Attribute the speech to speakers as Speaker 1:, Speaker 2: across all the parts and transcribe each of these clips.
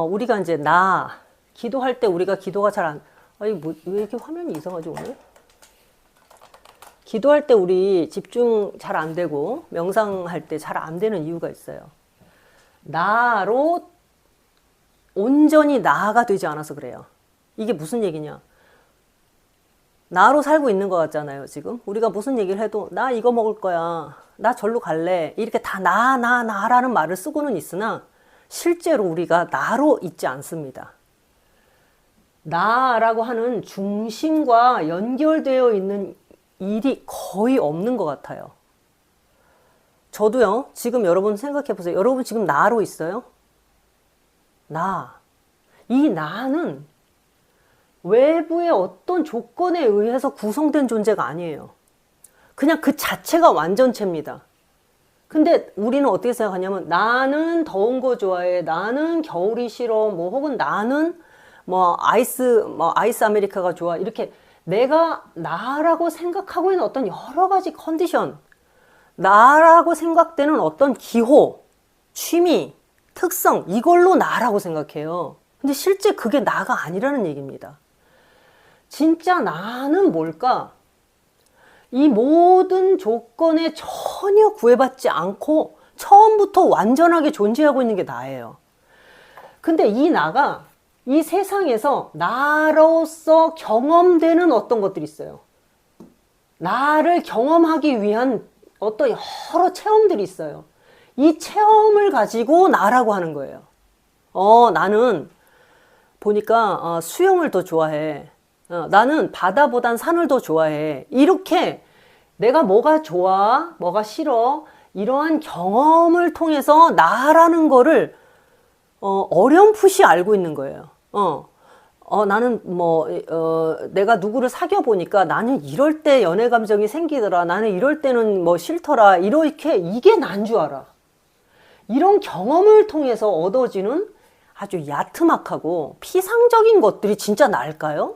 Speaker 1: 우리가 이제 기도할 때 우리가 기도가 잘 안, 왜 이렇게 화면이 이상하지 오늘? 기도할 때 우리 집중 잘 안 되고 명상할 때 잘 안 되는 이유가 있어요. 나로 온전히 나가 되지 않아서 그래요. 이게 무슨 얘기냐? 나로 살고 있는 것 같잖아요, 지금. 우리가 무슨 얘기를 해도 나 이거 먹을 거야. 나 절로 갈래. 이렇게 다 나라는 말을 쓰고는 있으나 실제로 우리가 나로 있지 않습니다. 나라고 하는 중심과 연결되어 있는 일이 거의 없는 것 같아요. 저도요, 지금 여러분 생각해 보세요. 여러분 지금 나로 있어요? 이 나는 외부의 어떤 조건에 의해서 구성된 존재가 아니에요. 그냥 그 자체가 완전체입니다. 근데 우리는 어떻게 생각하냐면 나는 더운 거 좋아해. 나는 겨울이 싫어. 뭐 혹은 나는 아이스 아메리카가 좋아. 이렇게 내가 나라고 생각하고 있는 어떤 여러 가지 컨디션, 나라고 생각되는 어떤 기호, 취미, 특성, 이걸로 나라고 생각해요. 근데 실제 그게 나가 아니라는 얘기입니다. 진짜 나는 뭘까? 이 모든 조건에 전혀 구애받지 않고 처음부터 완전하게 존재하고 있는 게 나예요. 근데 이 나가 이 세상에서 나로서 경험되는 어떤 것들이 있어요. 나를 경험하기 위한 어떤 여러 체험들이 있어요. 이 체험을 가지고 나라고 하는 거예요. 나는 보니까 수영을 더 좋아해. 나는 바다보단 산을 더 좋아해. 이렇게 내가 뭐가 좋아, 뭐가 싫어, 이러한 경험을 통해서 나라는 거를 어렴풋이 알고 있는 거예요. 나는 내가 누구를 사귀어 보니까 나는 이럴 때 연애 감정이 생기더라. 나는 이럴 때는 싫더라. 이렇게 이게 난 줄 알아. 이런 경험을 통해서 얻어지는 아주 야트막하고 피상적인 것들이 진짜 나일까요?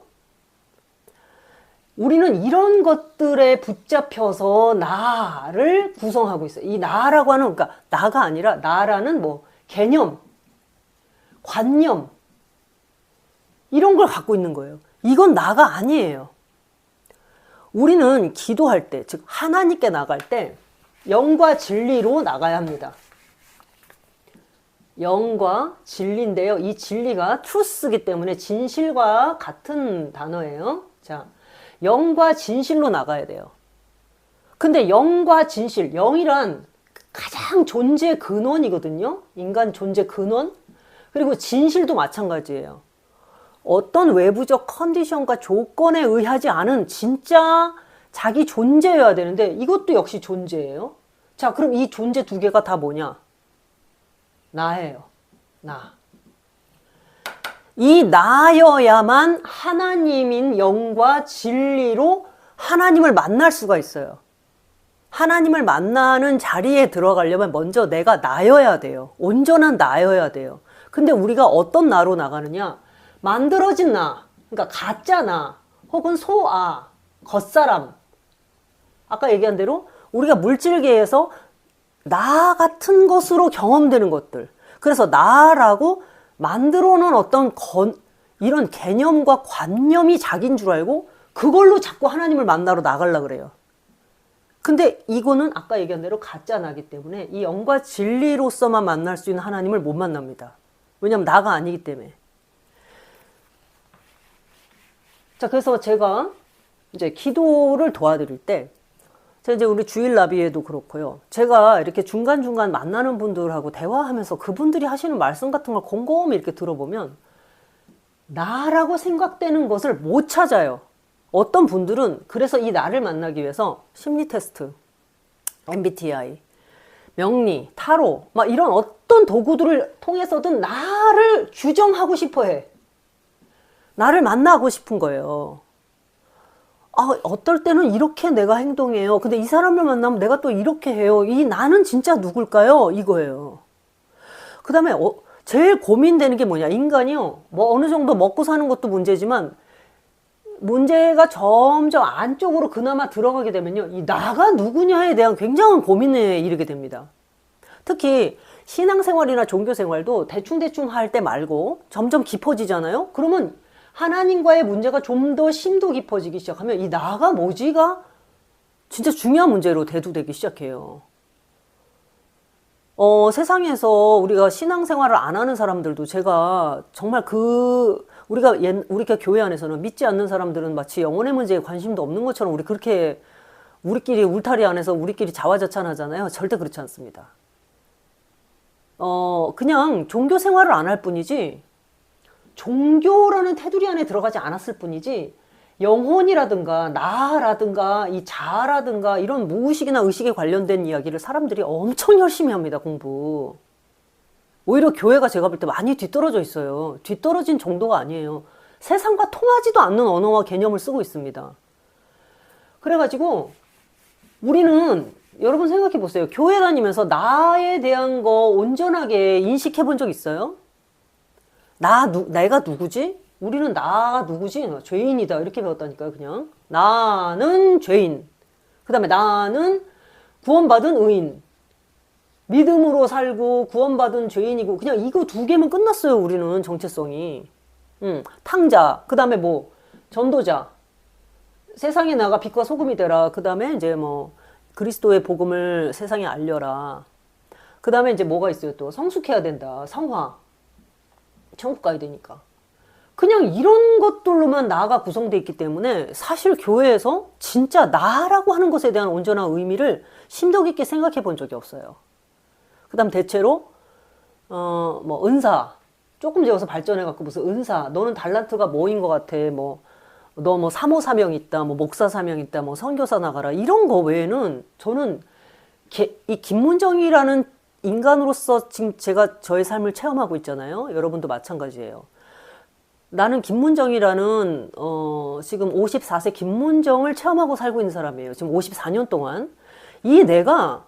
Speaker 1: 우리는 이런 것들에 붙잡혀서 나를 구성하고 있어요. 이 나라고 하는, 그러니까 나가 아니라 나라는 개념, 관념, 이런 걸 갖고 있는 거예요. 이건 나가 아니에요. 우리는 기도할 때, 즉 하나님께 나갈 때 영과 진리로 나가야 합니다. 영과 진리인데요. 이 진리가 truth이기 때문에 진실과 같은 단어예요. 자, 영과 진실로 나가야 돼요. 근데 영과 진실, 영이란 가장 존재 근원이거든요. 인간 존재 근원. 그리고 진실도 마찬가지예요. 어떤 외부적 컨디션과 조건에 의하지 않은 진짜 자기 존재여야 되는데 이것도 역시 존재예요. 자, 그럼 이 존재 두 개가 다 뭐냐? 나예요. 나. 이 나여야만 하나님인 영과 진리로 하나님을 만날 수가 있어요. 하나님을 만나는 자리에 들어가려면 먼저 내가 나여야 돼요. 온전한 나여야 돼요. 근데 우리가 어떤 나로 나가느냐? 만들어진 나, 그러니까 가짜 나, 혹은 소아, 겉사람. 아까 얘기한 대로 우리가 물질계에서 나 같은 것으로 경험되는 것들. 그래서 나라고 만들어 놓은 어떤 이런 개념과 관념이 자기인 줄 알고 그걸로 자꾸 하나님을 만나러 나가려고 그래요. 근데 이거는 아까 얘기한 대로 가짜 나기 때문에 이 영과 진리로서만 만날 수 있는 하나님을 못 만납니다. 왜냐하면 나가 아니기 때문에. 자, 그래서 제가 이제 기도를 도와드릴 때 제가 이제 우리 주일 나비에도 그렇고요. 제가 이렇게 중간중간 만나는 분들하고 대화하면서 그분들이 하시는 말씀 같은 걸 곰곰이 이렇게 들어보면 나라고 생각되는 것을 못 찾아요. 어떤 분들은 그래서 이 나를 만나기 위해서 심리 테스트, MBTI, 명리, 타로 막 이런 어떤 도구들을 통해서든 나를 규정하고 싶어 해. 나를 만나고 싶은 거예요. 어떨 때는 이렇게 내가 행동해요. 근데 이 사람을 만나면 내가 또 이렇게 해요. 이 나는 진짜 누굴까요? 이거예요. 그 다음에 제일 고민되는 게 뭐냐. 인간이요. 어느 정도 먹고 사는 것도 문제지만 문제가 점점 안쪽으로 그나마 들어가게 되면요. 이 나가 누구냐에 대한 굉장한 고민에 이르게 됩니다. 특히 신앙생활이나 종교생활도 대충대충 할 때 말고 점점 깊어지잖아요. 그러면 하나님과의 문제가 좀 더 심도 깊어지기 시작하면 이 나가 뭐지가 진짜 중요한 문제로 대두되기 시작해요. 세상에서 우리가 신앙생활을 안 하는 사람들도 제가 정말 우리가 교회 안에서는 믿지 않는 사람들은 마치 영혼의 문제에 관심도 없는 것처럼 우리 그렇게 우리끼리 울타리 안에서 우리끼리 자화자찬하잖아요. 절대 그렇지 않습니다. 그냥 종교 생활을 안 할 뿐이지, 종교라는 테두리 안에 들어가지 않았을 뿐이지, 영혼이라든가 나라든가 이 자아라든가 이런 무의식이나 의식에 관련된 이야기를 사람들이 엄청 열심히 합니다. 공부. 오히려 교회가 제가 볼 때 많이 뒤떨어져 있어요. 뒤떨어진 정도가 아니에요. 세상과 통하지도 않는 언어와 개념을 쓰고 있습니다. 그래가지고 우리는, 여러분 생각해 보세요. 교회 다니면서 나에 대한 거 온전하게 인식해 본 적 있어요? 내가 누구지? 우리는 나가 누구지? 죄인이다. 이렇게 배웠다니까요, 그냥. 나는 죄인. 그 다음에 나는 구원받은 의인. 믿음으로 살고 구원받은 죄인이고, 그냥 이거 두 개면 끝났어요, 우리는 정체성이. 탕자. 그 다음에 뭐, 전도자. 세상에 나가 빛과 소금이 되라. 그 다음에 이제 뭐, 그리스도의 복음을 세상에 알려라. 그 다음에 이제 뭐가 있어요 또? 성숙해야 된다. 성화. 천국 가야 되니까. 그냥 이런 것들로만 나가 구성되어 있기 때문에 사실 교회에서 진짜 나라고 하는 것에 대한 온전한 의미를 심도 깊게 생각해 본 적이 없어요. 그 다음 대체로 뭐 은사. 조금 지어서 발전해갖고 무슨 은사. 너는 달란트가 뭐인 것 같아. 뭐 너 뭐 사모 사명 있다. 뭐 목사 사명 있다. 뭐 선교사 나가라. 이런 거 외에는 저는 이 김문정이라는 인간으로서 지금 제가 저의 삶을 체험하고 있잖아요. 여러분도 마찬가지예요. 나는 김문정이라는 지금 54세 김문정을 체험하고 살고 있는 사람이에요. 지금 54년 동안. 이 내가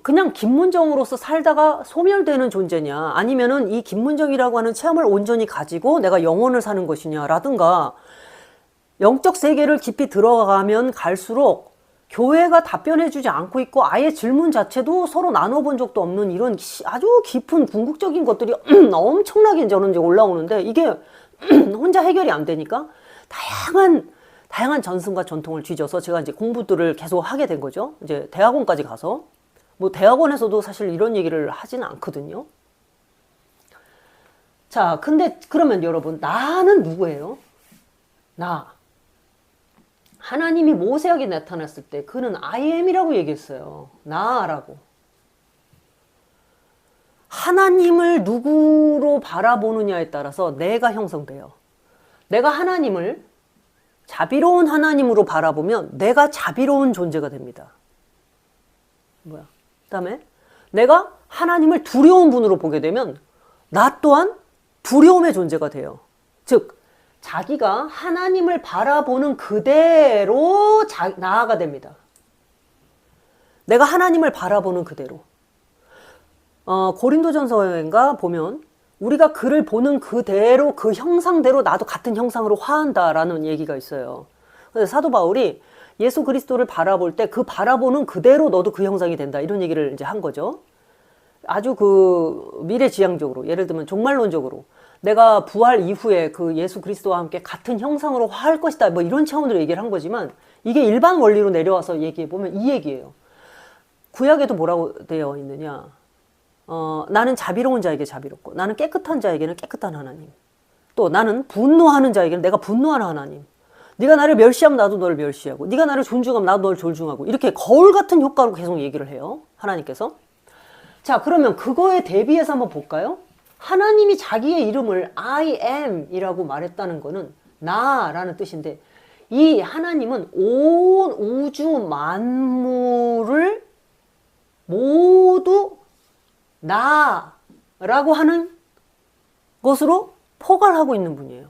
Speaker 1: 그냥 김문정으로서 살다가 소멸되는 존재냐, 아니면은 이 김문정이라고 하는 체험을 온전히 가지고 내가 영혼을 사는 것이냐 라든가, 영적 세계를 깊이 들어가면 갈수록 교회가 답변해주지 않고 있고 아예 질문 자체도 서로 나눠본 적도 없는 이런 아주 깊은 궁극적인 것들이 엄청나게 저는 이제 올라오는데, 이게 혼자 해결이 안 되니까 다양한 전승과 전통을 뒤져서 제가 이제 공부들을 계속 하게 된 거죠. 이제 대학원까지 가서. 뭐 대학원에서도 사실 이런 얘기를 하지는 않거든요. 자, 근데 그러면 여러분, 나는 누구예요? 나. 하나님이 모세에게 나타났을 때 그는 I am이라고 얘기했어요. 나라고. 하나님을 누구로 바라보느냐에 따라서 내가 형성돼요. 내가 하나님을 자비로운 하나님으로 바라보면 내가 자비로운 존재가 됩니다. 뭐야? 그다음에 내가 하나님을 두려운 분으로 보게 되면 나 또한 두려움의 존재가 돼요. 즉 자기가 하나님을 바라보는 그대로 나아가 됩니다. 내가 하나님을 바라보는 그대로. 고린도전서인가 보면 우리가 그를 보는 그대로, 그 형상대로 나도 같은 형상으로 화한다라는 얘기가 있어요. 그래서 사도 바울이 예수 그리스도를 바라볼 때 그 바라보는 그대로 너도 그 형상이 된다, 이런 얘기를 이제 한 거죠. 아주 그 미래지향적으로, 예를 들면 종말론적으로 내가 부활 이후에 그 예수 그리스도와 함께 같은 형상으로 화할 것이다, 뭐 이런 차원으로 얘기를 한 거지만, 이게 일반 원리로 내려와서 얘기해 보면 이 얘기예요. 구약에도 뭐라고 되어 있느냐? 나는 자비로운 자에게 자비롭고, 나는 깨끗한 자에게는 깨끗한 하나님. 또 나는 분노하는 자에게는 내가 분노하는 하나님. 네가 나를 멸시하면 나도 너를 멸시하고, 네가 나를 존중하면 나도 너를 존중하고, 이렇게 거울 같은 효과로 계속 얘기를 해요, 하나님께서. 자, 그러면 그거에 대비해서 한번 볼까요? 하나님이 자기의 이름을 I am 이라고 말했다는 거는 나라는 뜻인데, 이 하나님은 온 우주 만물을 모두 나라고 하는 것으로 포괄하고 있는 분이에요.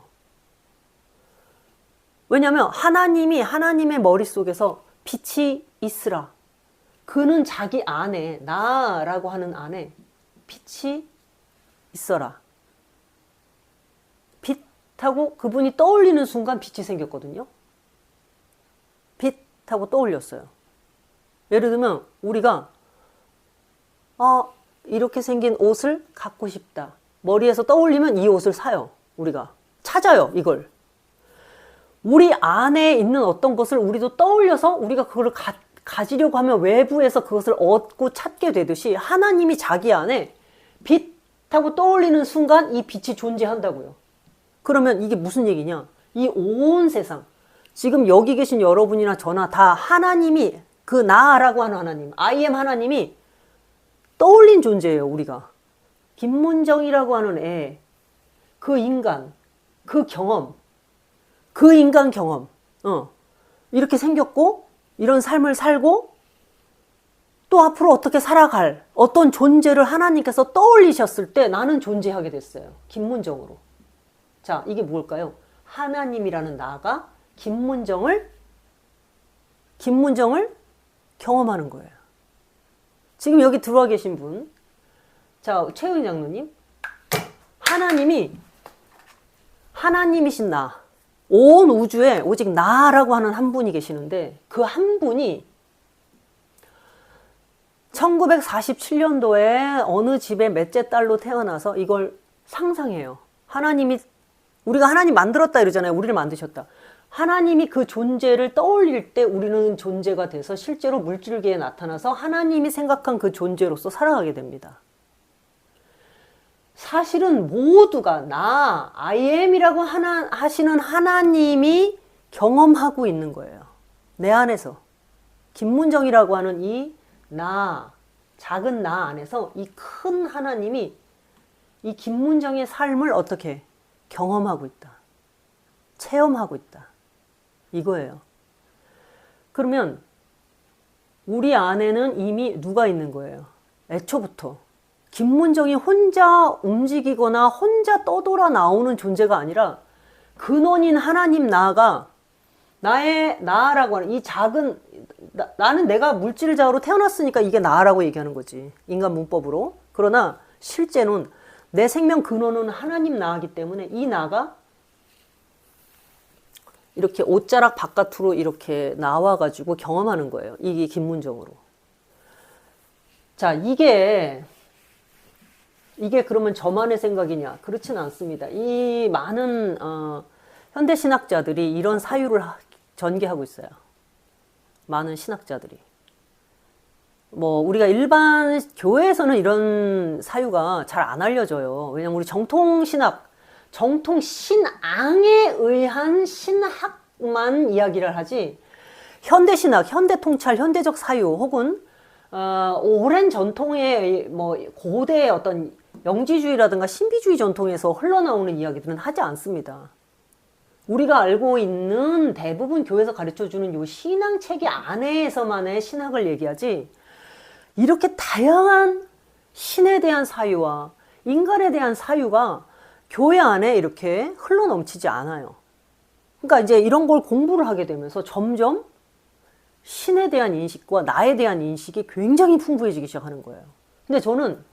Speaker 1: 왜냐하면 하나님이 하나님의 머릿속에서 빛이 있으라. 그는 자기 안에, 나라고 하는 안에 빛이 있어라. 빛하고 그분이 떠올리는 순간 빛이 생겼거든요. 빛하고 떠올렸어요. 예를 들면 우리가 이렇게 생긴 옷을 갖고 싶다. 머리에서 떠올리면 이 옷을 사요. 우리가 찾아요. 이걸. 우리 안에 있는 어떤 것을 우리도 떠올려서 우리가 그걸 가지려고 하면 외부에서 그것을 얻고 찾게 되듯이 하나님이 자기 안에 빛하고 떠올리는 순간 이 빛이 존재한다고요. 그러면 이게 무슨 얘기냐? 이 온 세상, 지금 여기 계신 여러분이나 저나 다 하나님이, 그 나라고 하는 하나님, I am 하나님이 떠올린 존재예요. 우리가. 김문정이라고 하는 애, 그 인간, 그 경험, 그 인간 경험, 이렇게 생겼고 이런 삶을 살고 또 앞으로 어떻게 살아갈 어떤 존재를 하나님께서 떠올리셨을 때 나는 존재하게 됐어요. 김문정으로. 자, 이게 뭘까요? 하나님이라는 나가 김문정을 경험하는 거예요. 지금 여기 들어와 계신 분, 자, 최은 장로님, 하나님이신 나, 온 우주에 오직 나라고 하는 한 분이 계시는데 그 한 분이 1947년도에 어느 집의 넷째 딸로 태어나서 이걸 상상해요. 우리가 하나님 만들었다 이러잖아요. 우리를 만드셨다. 하나님이 그 존재를 떠올릴 때 우리는 존재가 돼서 실제로 물질계에 나타나서 하나님이 생각한 그 존재로서 살아가게 됩니다. 사실은 모두가 I am이라고 하시는 하나님이 경험하고 있는 거예요. 내 안에서. 김문정이라고 하는 이 작은 나 안에서 이 큰 하나님이 이 김문정의 삶을 어떻게 경험하고 있다. 체험하고 있다. 이거예요. 그러면 우리 안에는 이미 누가 있는 거예요? 애초부터. 김문정이 혼자 움직이거나 혼자 떠돌아 나오는 존재가 아니라 근원인 하나님 나가 나의 나라고 하는 이 작은 나는 내가 물질자로 태어났으니까 이게 나라고 얘기하는 거지. 인간 문법으로. 그러나 실제는 내 생명 근원은 하나님 나이기 때문에 이 나가 이렇게 옷자락 바깥으로 이렇게 나와가지고 경험하는 거예요. 이게 김문정으로. 자, 이게 그러면 저만의 생각이냐? 그렇지는 않습니다. 이 많은 현대신학자들이 이런 사유를 전개하고 있어요. 많은 신학자들이. 우리가 일반 교회에서는 이런 사유가 잘 안 알려져요. 왜냐면 우리 정통신앙에 의한 신학만 이야기를 하지, 현대신학, 현대통찰, 현대적 사유 혹은 오랜 전통의 고대의 어떤 영지주의라든가 신비주의 전통에서 흘러나오는 이야기들은 하지 않습니다. 우리가 알고 있는 대부분 교회에서 가르쳐주는 이 신앙체계 안에서만의 신학을 얘기하지, 이렇게 다양한 신에 대한 사유와 인간에 대한 사유가 교회 안에 이렇게 흘러넘치지 않아요. 그러니까 이제 이런 걸 공부를 하게 되면서 점점 신에 대한 인식과 나에 대한 인식이 굉장히 풍부해지기 시작하는 거예요. 근데 저는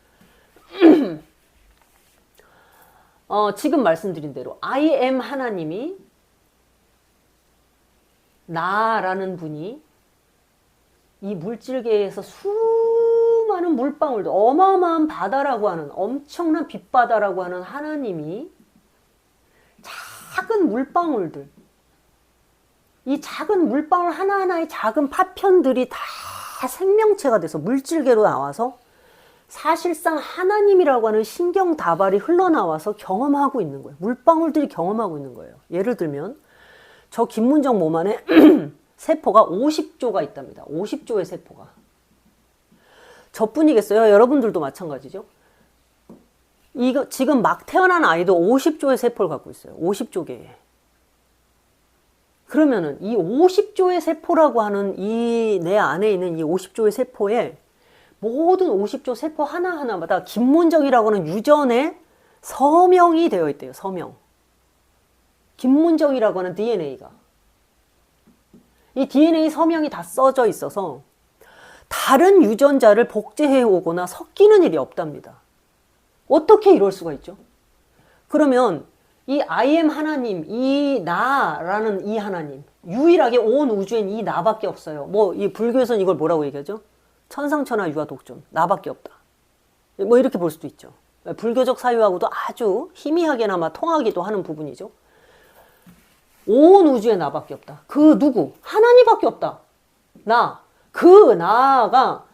Speaker 1: 지금 말씀드린 대로 I am 하나님이 나라는 분이 이 물질계에서 수많은 물방울들, 어마어마한 바다라고 하는, 엄청난 빛바다라고 하는 하나님이 작은 물방울들, 이 작은 물방울 하나하나의 작은 파편들이 다 생명체가 돼서 물질계로 나와서 사실상 하나님이라고 하는 신경다발이 흘러나와서 경험하고 있는 거예요. 물방울들이 경험하고 있는 거예요. 예를 들면 저 김문정 몸 안에 세포가 50조가 있답니다. 50조의 세포가. 저뿐이겠어요? 여러분들도 마찬가지죠. 이거 지금 막 태어난 아이도 50조의 세포를 갖고 있어요. 50조 개의. 그러면은 이 50조의 세포라고 하는 이 내 안에 있는 이 50조의 세포에 모든 50조 세포 하나하나마다 김문정이라고 하는 유전의 서명이 되어 있대요. 서명. 김문정이라고 하는 DNA가. 이 DNA 서명이 다 써져 있어서 다른 유전자를 복제해 오거나 섞이는 일이 없답니다. 어떻게 이럴 수가 있죠? 그러면 이 I am 하나님, 이 나라는 이 하나님, 유일하게 온 우주엔 이 나밖에 없어요. 이 불교에서는 이걸 뭐라고 얘기하죠? 천상천하 유아독존, 나밖에 없다. 뭐 이렇게 볼 수도 있죠. 불교적 사유하고도 아주 희미하게나마 통하기도 하는 부분이죠. 온 우주에 나밖에 없다. 그 누구? 하나님밖에 없다. 나. 그 나가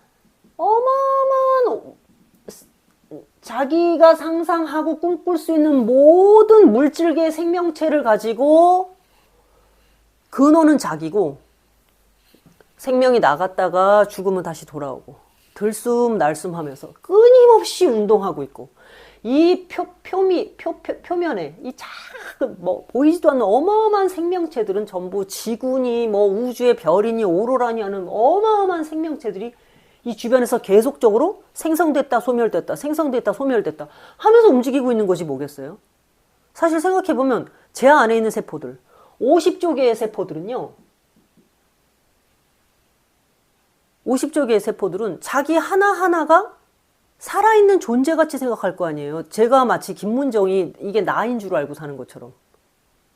Speaker 1: 어마어마한 자기가 상상하고 꿈꿀 수 있는 모든 물질계의 생명체를 가지고 근원은 자기고 생명이 나갔다가 죽으면 다시 돌아오고 들숨날숨 하면서 끊임없이 운동하고 있고 이 표면에 이 작은 뭐 보이지도 않는 어마어마한 생명체들은 전부 지구니 뭐 우주의 별이니 오로라니 하는 어마어마한 생명체들이 이 주변에서 계속적으로 생성됐다 소멸됐다 생성됐다 소멸됐다 하면서 움직이고 있는 것이 뭐겠어요? 사실 생각해보면 제 안에 있는 세포들 50조 개의 세포들은요 50조 개의 세포들은 자기 하나하나가 살아있는 존재같이 생각할 거 아니에요. 제가 마치 김문정이 이게 나인 줄 알고 사는 것처럼.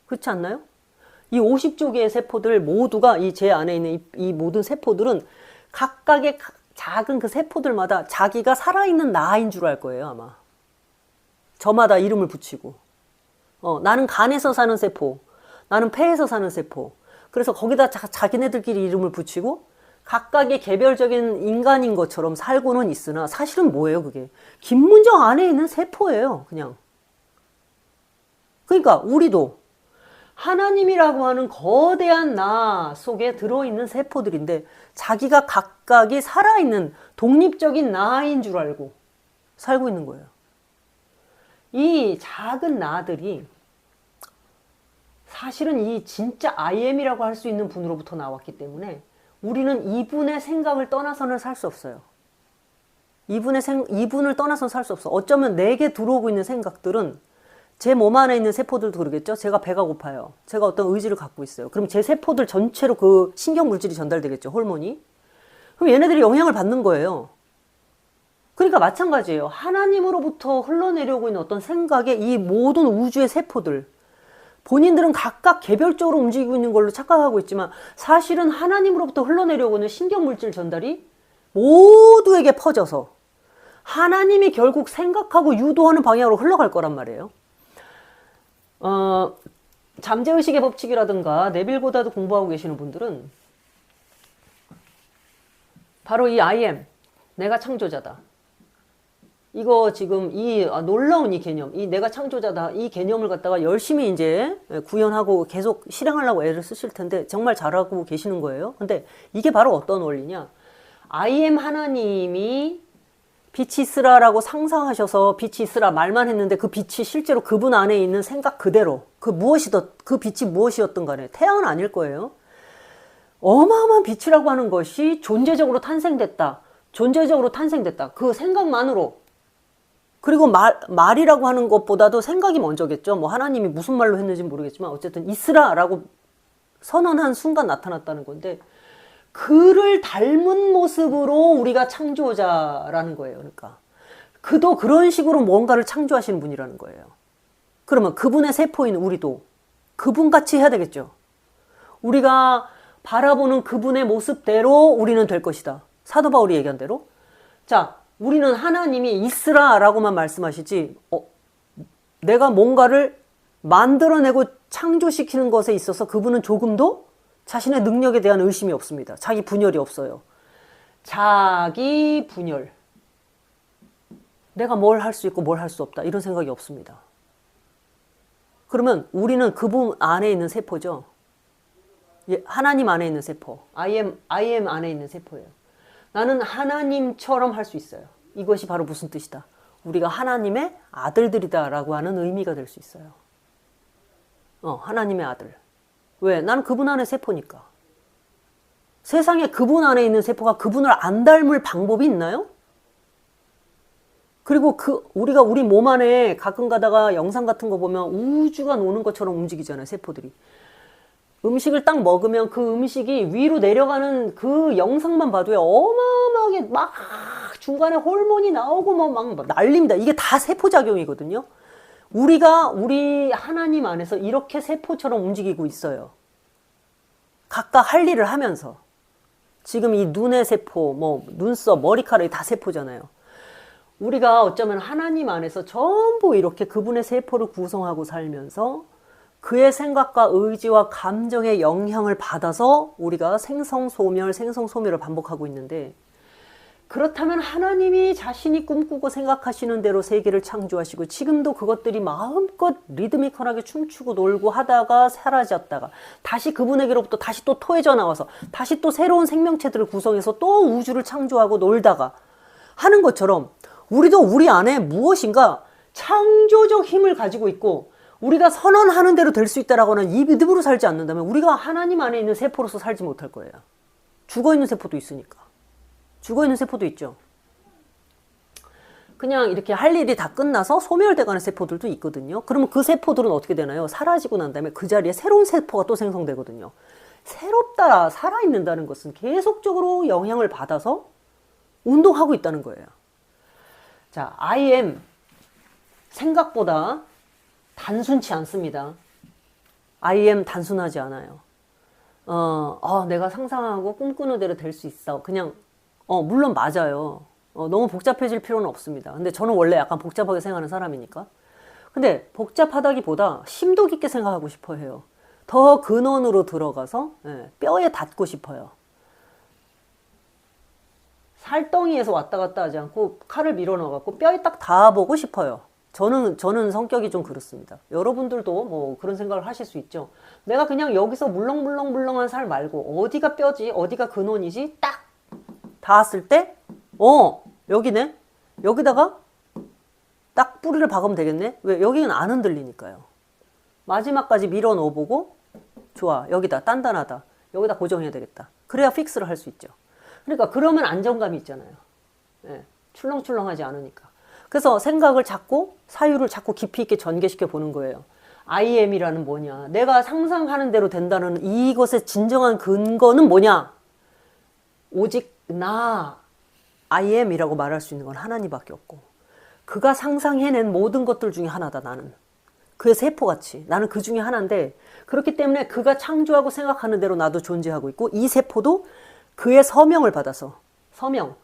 Speaker 1: 그렇지 않나요? 이 50조 개의 세포들 모두가 이 제 안에 있는 이 모든 세포들은 각각의 작은 그 세포들마다 자기가 살아있는 나인 줄 알 거예요, 아마. 저마다 이름을 붙이고. 나는 간에서 사는 세포, 나는 폐에서 사는 세포. 그래서 거기다 자기네들끼리 이름을 붙이고 각각의 개별적인 인간인 것처럼 살고는 있으나 사실은 뭐예요, 그게? 김문정 안에 있는 세포예요, 그냥. 그러니까 우리도 하나님이라고 하는 거대한 나 속에 들어있는 세포들인데 자기가 각각이 살아있는 독립적인 나인 줄 알고 살고 있는 거예요. 이 작은 나들이 사실은 이 진짜 I am이라고 할 수 있는 분으로부터 나왔기 때문에 우리는 이분의 생각을 떠나서는 살 수 없어요. 이분을 떠나서는 살 수 없어. 어쩌면 내게 들어오고 있는 생각들은 제 몸 안에 있는 세포들도 그러겠죠. 제가 배가 고파요. 제가 어떤 의지를 갖고 있어요. 그럼 제 세포들 전체로 그 신경 물질이 전달되겠죠. 호르몬이. 그럼 얘네들이 영향을 받는 거예요. 그러니까 마찬가지예요. 하나님으로부터 흘러내려오고 있는 어떤 생각의 이 모든 우주의 세포들 본인들은 각각 개별적으로 움직이고 있는 걸로 착각하고 있지만 사실은 하나님으로부터 흘러내려오고 있는 신경물질 전달이 모두에게 퍼져서 하나님이 결국 생각하고 유도하는 방향으로 흘러갈 거란 말이에요. 잠재의식의 법칙이라든가 네빌 고다드 공부하고 계시는 분들은 바로 이 I am, 내가 창조자다. 이거 지금 이 놀라운 이 개념, 이 내가 창조자다, 이 개념을 갖다가 열심히 이제 구현하고 계속 실행하려고 애를 쓰실 텐데 정말 잘하고 계시는 거예요. 근데 이게 바로 어떤 원리냐? I am 하나님이 빛이 있으라라고 상상하셔서 빛이 있으라 말만 했는데 그 빛이 실제로 그분 안에 있는 생각 그대로 그 빛이 무엇이었든 간에 태양은 아닐 거예요. 어마어마한 빛이라고 하는 것이 존재적으로 탄생됐다. 존재적으로 탄생됐다. 그 생각만으로. 그리고 말이라고 하는 것보다도 생각이 먼저겠죠. 뭐 하나님이 무슨 말로 했는지 모르겠지만 어쨌든 있으라라고 선언한 순간 나타났다는 건데 그를 닮은 모습으로 우리가 창조자라는 거예요. 그러니까 그도 그런 식으로 뭔가를 창조하시는 분이라는 거예요. 그러면 그분의 세포인 우리도 그분같이 해야 되겠죠. 우리가 바라보는 그분의 모습대로 우리는 될 것이다. 사도 바울이 얘기한 대로. 자, 우리는 하나님이 있으라라고만 말씀하시지 내가 뭔가를 만들어내고 창조시키는 것에 있어서 그분은 조금도 자신의 능력에 대한 의심이 없습니다. 자기 분열이 없어요. 자기 분열. 내가 뭘 할 수 있고 뭘 할 수 없다. 이런 생각이 없습니다. 그러면 우리는 그분 안에 있는 세포죠. 하나님 안에 있는 세포. I am 안에 있는 세포예요. 나는 하나님처럼 할 수 있어요. 이것이 바로 무슨 뜻이다? 우리가 하나님의 아들들이다라고 하는 의미가 될 수 있어요. 하나님의 아들. 왜? 나는 그분 안에 세포니까. 세상에 그분 안에 있는 세포가 그분을 안 닮을 방법이 있나요? 그리고 우리가 우리 몸 안에 가끔 가다가 영상 같은 거 보면 우주가 노는 것처럼 움직이잖아요, 세포들이. 음식을 딱 먹으면 그 음식이 위로 내려가는 그 영상만 봐도요, 어마어마하게 막 중간에 호르몬이 나오고 막 난립니다. 이게 다 세포작용이거든요. 우리 하나님 안에서 이렇게 세포처럼 움직이고 있어요. 각각 할 일을 하면서. 지금 이 눈의 세포, 눈썹, 머리카락이 다 세포잖아요. 우리가 어쩌면 하나님 안에서 전부 이렇게 그분의 세포를 구성하고 살면서 그의 생각과 의지와 감정의 영향을 받아서 우리가 생성소멸, 생성소멸을 반복하고 있는데, 그렇다면 하나님이 자신이 꿈꾸고 생각하시는 대로 세계를 창조하시고 지금도 그것들이 마음껏 리드미컬하게 춤추고 놀고 하다가 사라졌다가 다시 그분에게로부터 다시 또 토해져 나와서 다시 또 새로운 생명체들을 구성해서 또 우주를 창조하고 놀다가 하는 것처럼, 우리도 우리 안에 무엇인가 창조적 힘을 가지고 있고 우리가 선언하는 대로 될 수 있다라고 하는 이 믿음으로 살지 않는다면 우리가 하나님 안에 있는 세포로서 살지 못할 거예요. 죽어있는 세포도 있으니까. 죽어있는 세포도 있죠. 그냥 이렇게 할 일이 다 끝나서 소멸돼가는 세포들도 있거든요. 그러면 그 세포들은 어떻게 되나요? 사라지고 난 다음에 그 자리에 새로운 세포가 또 생성되거든요. 새롭다, 살아있는다는 것은 계속적으로 영향을 받아서 운동하고 있다는 거예요. 자, I am 생각보다 단순치 않습니다. I am 단순하지 않아요. 내가 상상하고 꿈꾸는 대로 될 수 있어. 그냥 물론 맞아요. 너무 복잡해질 필요는 없습니다. 근데 저는 원래 약간 복잡하게 생각하는 사람이니까. 근데 복잡하다기보다 심도 깊게 생각하고 싶어 해요. 더 근원으로 들어가서 뼈에 닿고 싶어요. 살덩이에서 왔다 갔다 하지 않고 칼을 밀어 넣어갖고 뼈에 딱 닿아보고 싶어요. 저는 성격이 좀 그렇습니다. 여러분들도 뭐 그런 생각을 하실 수 있죠. 내가 그냥 여기서 물렁물렁물렁한 살 말고 어디가 뼈지, 어디가 근원이지 딱 닿았을 때 여기네? 여기다가 딱 뿌리를 박으면 되겠네? 왜? 여기는 안 흔들리니까요. 마지막까지 밀어 넣어보고 좋아, 여기다 단단하다, 여기다 고정해야 되겠다. 그래야 픽스를 할 수 있죠. 그러니까 그러면 안정감이 있잖아요. 출렁출렁하지 않으니까. 그래서 생각을 자꾸, 사유를 자꾸 깊이 있게 전개시켜 보는 거예요. I am이라는 뭐냐, 내가 상상하는 대로 된다는 이것의 진정한 근거는 뭐냐, 오직 나 I am이라고 말할 수 있는 건 하나님밖에 없고, 그가 상상해낸 모든 것들 중에 하나다. 나는 그의 세포같이 나는 그 중에 하나인데, 그렇기 때문에 그가 창조하고 생각하는 대로 나도 존재하고 있고, 이 세포도 그의 서명을 받아서, 서명,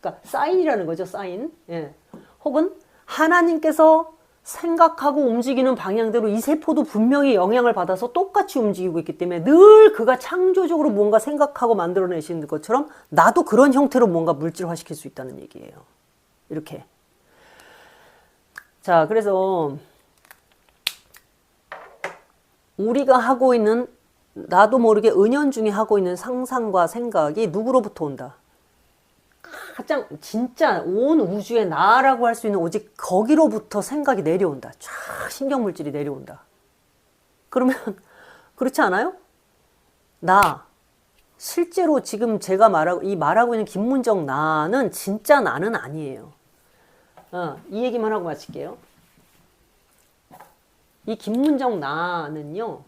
Speaker 1: 그러니까 사인이라는 거죠. 사인. 혹은 하나님께서 생각하고 움직이는 방향대로 이 세포도 분명히 영향을 받아서 똑같이 움직이고 있기 때문에 늘 그가 창조적으로 뭔가 생각하고 만들어내시는 것처럼 나도 그런 형태로 뭔가 물질화시킬 수 있다는 얘기예요. 이렇게. 자, 그래서 우리가 하고 있는, 나도 모르게 은연중에 하고 있는 상상과 생각이 누구로부터 온다? 가장 진짜 온 우주의 나라고 할 수 있는 오직 거기로부터 생각이 내려온다. 쫙 신경물질이 내려온다. 그러면 그렇지 않아요? 나 실제로 지금 제가 말하고 있는 김문정 나는 진짜 나는 아니에요. 이 얘기만 하고 마칠게요. 이 김문정 나는요,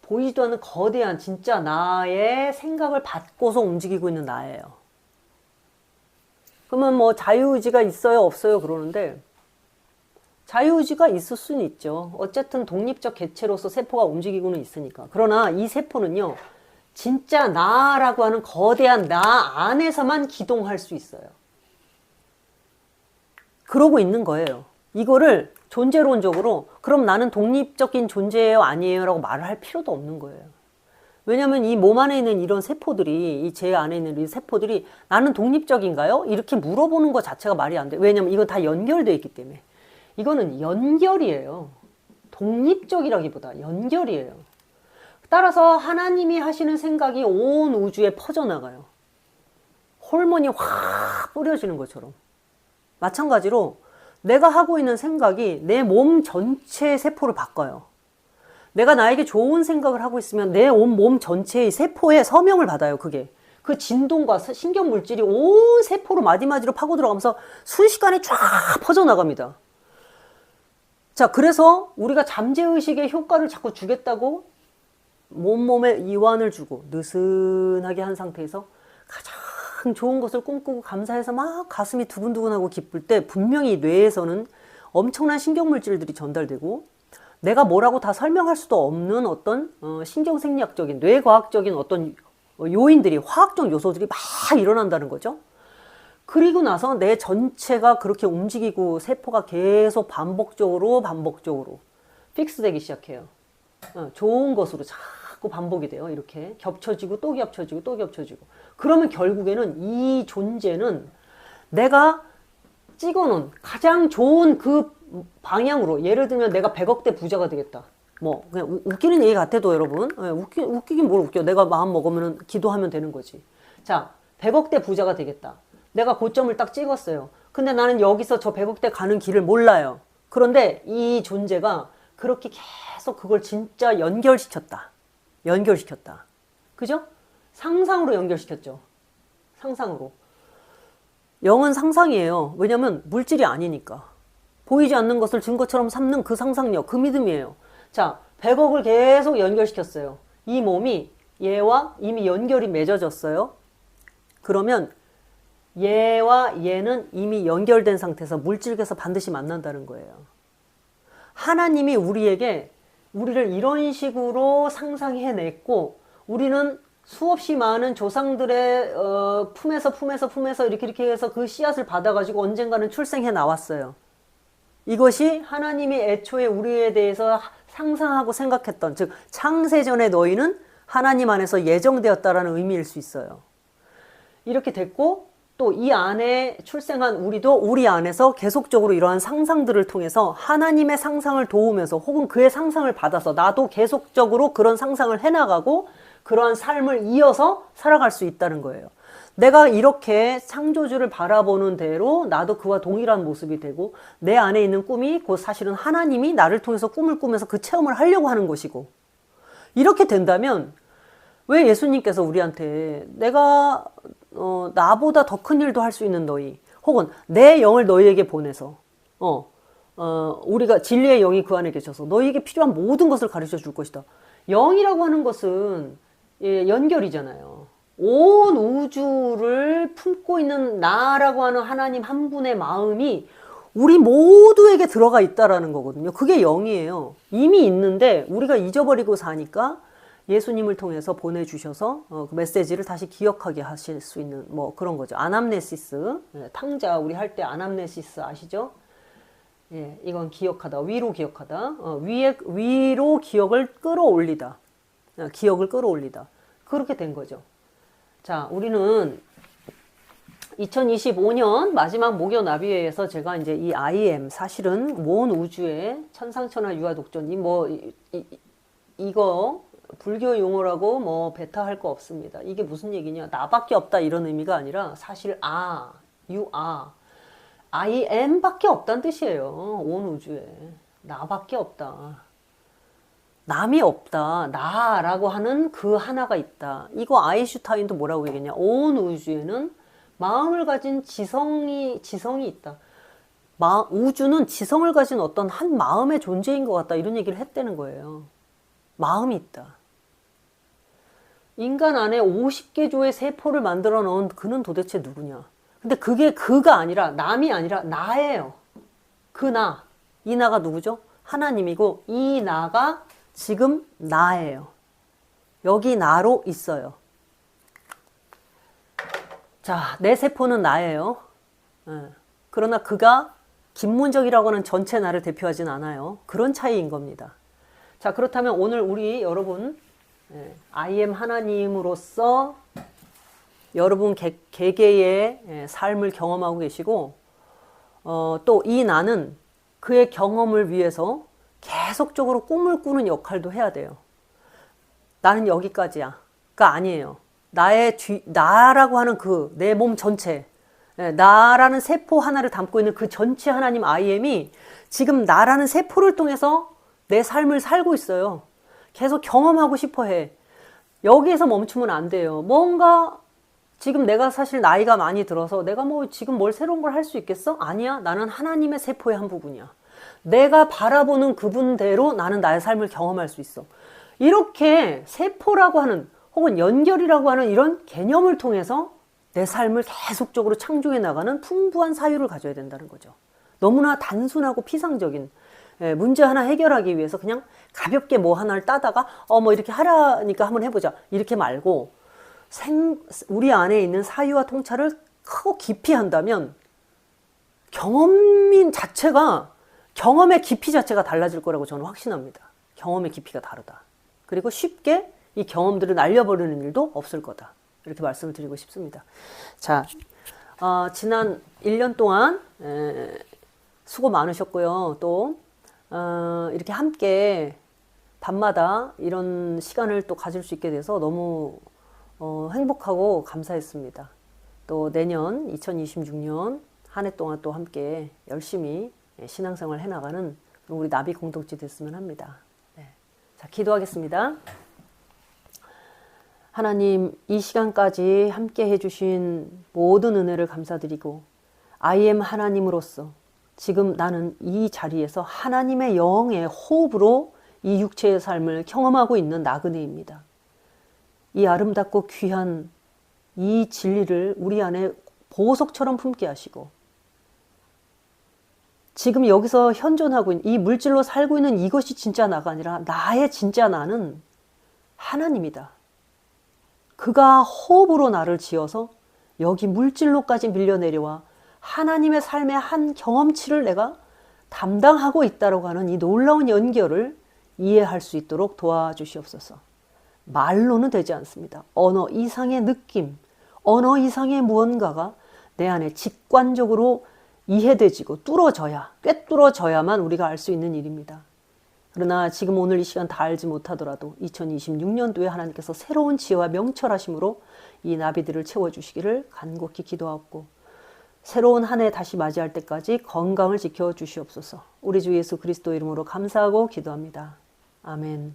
Speaker 1: 보이지도 않는 거대한 진짜 나의 생각을 받고서 움직이고 있는 나예요. 그러면 뭐 자유의지가 있어요, 없어요? 그러는데 자유의지가 있을 수는 있죠. 어쨌든 독립적 개체로서 세포가 움직이고는 있으니까. 그러나 이 세포는요, 진짜 나라고 하는 거대한 나 안에서만 기동할 수 있어요. 그러고 있는 거예요. 이거를 존재론적으로 그럼 나는 독립적인 존재예요, 아니에요? 라고 말을 할 필요도 없는 거예요. 왜냐면 이 몸 안에 있는 이런 세포들이, 이 제 안에 있는 이 세포들이 나는 독립적인가요? 이렇게 물어보는 것 자체가 말이 안 돼. 왜냐면 이건 다 연결되어 있기 때문에. 이거는 연결이에요. 독립적이라기보다 연결이에요. 따라서 하나님이 하시는 생각이 온 우주에 퍼져나가요. 호르몬이 확 뿌려지는 것처럼. 마찬가지로 내가 하고 있는 생각이 내 몸 전체의 세포를 바꿔요. 내가 나에게 좋은 생각을 하고 있으면 내 온 몸 전체의 세포에 서명을 받아요. 그게. 그 진동과 신경물질이 온 세포로 마디마디로 파고 들어가면서 순식간에 쫙 퍼져나갑니다. 자, 그래서 우리가 잠재의식의 효과를 자꾸 주겠다고 몸에 이완을 주고 느슨하게 한 상태에서 가장 좋은 것을 꿈꾸고 감사해서 막 가슴이 두근두근하고 기쁠 때 분명히 뇌에서는 엄청난 신경물질들이 전달되고, 내가 뭐라고 다 설명할 수도 없는 어떤 신경생리학적인, 뇌과학적인 어떤 요인들이, 화학적 요소들이 막 일어난다는 거죠. 그리고 나서 내 전체가 그렇게 움직이고 세포가 계속 반복적으로 픽스되기 시작해요. 좋은 것으로 자꾸 반복이 돼요. 이렇게 겹쳐지고 또 겹쳐지고 또 겹쳐지고. 그러면 결국에는 이 존재는 내가 찍어놓은 가장 좋은 그 방향으로, 예를 들면 내가 100억대 부자가 되겠다. 뭐 그냥 웃기는 얘기 같아도 여러분, 웃기긴 뭘 웃겨. 내가 마음 먹으면 기도하면 되는 거지. 자, 100억대 부자가 되겠다. 내가 고점을 딱 찍었어요. 근데 나는 여기서 저 100억대 가는 길을 몰라요. 그런데 이 존재가 그렇게 계속 그걸 진짜 연결시켰다. 그죠? 상상으로 연결시켰죠. 상상으로. 영은 상상이에요. 왜냐면 물질이 아니니까. 보이지 않는 것을 증거처럼 삼는 그 상상력, 그 믿음이에요. 자, 100억을 계속 연결시켰어요. 이 몸이 얘와 이미 연결이 맺어졌어요. 그러면 얘와 얘는 이미 연결된 상태에서 물질계에서 반드시 만난다는 거예요. 하나님이 우리에게 우리를 이런 식으로 상상해냈고, 우리는 수없이 많은 조상들의 품에서 이렇게 해서 그 씨앗을 받아가지고 언젠가는 출생해 나왔어요. 이것이 하나님이 애초에 우리에 대해서 상상하고 생각했던, 즉 창세전에 너희는 하나님 안에서 예정되었다라는 의미일 수 있어요. 이렇게 됐고, 또 이 안에 출생한 우리도 우리 안에서 계속적으로 이러한 상상들을 통해서 하나님의 상상을 도우면서, 혹은 그의 상상을 받아서 나도 계속적으로 그런 상상을 해나가고 그러한 삶을 이어서 살아갈 수 있다는 거예요. 내가 이렇게 창조주를 바라보는 대로 나도 그와 동일한 모습이 되고, 내 안에 있는 꿈이 곧 사실은 하나님이 나를 통해서 꿈을 꾸면서 그 체험을 하려고 하는 것이고, 이렇게 된다면 왜 예수님께서 우리한테 내가 나보다 더 큰 일도 할 수 있는 너희, 혹은 내 영을 너희에게 보내서 우리가 진리의 영이 그 안에 계셔서 너희에게 필요한 모든 것을 가르쳐 줄 것이다. 영이라고 하는 것은 연결이잖아요. 온 우주를 품고 있는 나라고 하는 하나님 한 분의 마음이 우리 모두에게 들어가 있다라는 거거든요. 그게 영이에요. 이미 있는데 우리가 잊어버리고 사니까 예수님을 통해서 보내주셔서 그 메시지를 다시 기억하게 하실 수 있는 뭐 그런 거죠. 아남네시스, 탕자 우리 할 때 아남네시스 아시죠? 예, 이건 기억하다, 위로 기억하다, 위로 기억을 끌어올리다, 기억을 끌어올리다. 그렇게 된 거죠. 자, 우리는 2025년 마지막 목요 나비회에서 제가 이제 이 IM, 사실은 온 우주의 천상천하 유아독존, 이거 불교 용어라고 뭐 배타할 거 없습니다. 이게 무슨 얘기냐? 나밖에 없다 이런 의미가 아니라 사실 you are, I am 밖에 없다는 뜻이에요. 온 우주에. 나밖에 없다. 남이 없다. 나라고 하는 그 하나가 있다. 이거 아인슈타인도 뭐라고 얘기했냐? 온 우주에는 마음을 가진 지성이 있다. 우주는 지성을 가진 어떤 한 마음의 존재인 것 같다. 이런 얘기를 했다는 거예요. 마음이 있다. 인간 안에 50개 조의 세포를 만들어 놓은 그는 도대체 누구냐? 근데 그게 그가 아니라, 남이 아니라 나예요. 그 나. 이 나가 누구죠? 하나님이고, 이 나가 지금 나예요. 여기 나로 있어요. 자, 내 세포는 나예요. 그러나 그가 김문적이라고 하는 전체 나를 대표하진 않아요. 그런 차이인 겁니다. 자, 그렇다면 오늘 우리 여러분, I am 하나님으로서 여러분 개개의 삶을 경험하고 계시고, 또 이 나는 그의 경험을 위해서 계속적으로 꿈을 꾸는 역할도 해야 돼요. 나는 여기까지야. 가 아니에요. 나라고 하는 그 내 몸 전체, 나라는 세포 하나를 담고 있는 그 전체 하나님 IM이 지금 나라는 세포를 통해서 내 삶을 살고 있어요. 계속 경험하고 싶어 해. 여기에서 멈추면 안 돼요. 뭔가 지금 내가 사실 나이가 많이 들어서 내가 뭐 지금 뭘 새로운 걸 할 수 있겠어? 아니야. 나는 하나님의 세포의 한 부분이야. 내가 바라보는 그분대로 나는 나의 삶을 경험할 수 있어. 이렇게 세포라고 하는, 혹은 연결이라고 하는 이런 개념을 통해서 내 삶을 계속적으로 창조해 나가는 풍부한 사유를 가져야 된다는 거죠. 너무나 단순하고 피상적인 문제 하나 해결하기 위해서 그냥 가볍게 뭐 하나를 따다가 뭐 이렇게 하라니까 한번 해보자 이렇게 말고, 우리 안에 있는 사유와 통찰을 크고 깊이 한다면 경험인 자체가, 경험의 깊이 자체가 달라질 거라고 저는 확신합니다. 경험의 깊이가 다르다. 그리고 쉽게 이 경험들을 날려버리는 일도 없을 거다. 이렇게 말씀을 드리고 싶습니다. 자, 지난 1년 동안 수고 많으셨고요. 또 이렇게 함께 밤마다 이런 시간을 또 가질 수 있게 돼서 너무 행복하고 감사했습니다. 또 내년 2026년 한 해 동안 또 함께 열심히 신앙생활 해나가는 우리 나비 공동체 됐으면 합니다. 네. 자, 기도하겠습니다. 하나님, 이 시간까지 함께 해주신 모든 은혜를 감사드리고, I am 하나님으로서 지금 나는 이 자리에서 하나님의 영의 호흡으로 이 육체의 삶을 경험하고 있는 나그네입니다. 이 아름답고 귀한 이 진리를 우리 안에 보석처럼 품게 하시고, 지금 여기서 현존하고 있는 이 물질로 살고 있는 이것이 진짜 나가 아니라 나의 진짜 나는 하나님이다. 그가 호흡으로 나를 지어서 여기 물질로까지 밀려내려와 하나님의 삶의 한 경험치를 내가 담당하고 있다고 하는 이 놀라운 연결을 이해할 수 있도록 도와주시옵소서. 말로는 되지 않습니다. 언어 이상의 느낌, 언어 이상의 무언가가 내 안에 직관적으로 이해되지고 꿰뚫어져야만 우리가 알 수 있는 일입니다. 그러나 지금 오늘 이 시간 다 알지 못하더라도 2026년도에 하나님께서 새로운 지혜와 명철하심으로 이 나비들을 채워주시기를 간곡히 기도하옵고, 새로운 한 해 다시 맞이할 때까지 건강을 지켜주시옵소서. 우리 주 예수 그리스도 이름으로 감사하고 기도합니다. 아멘.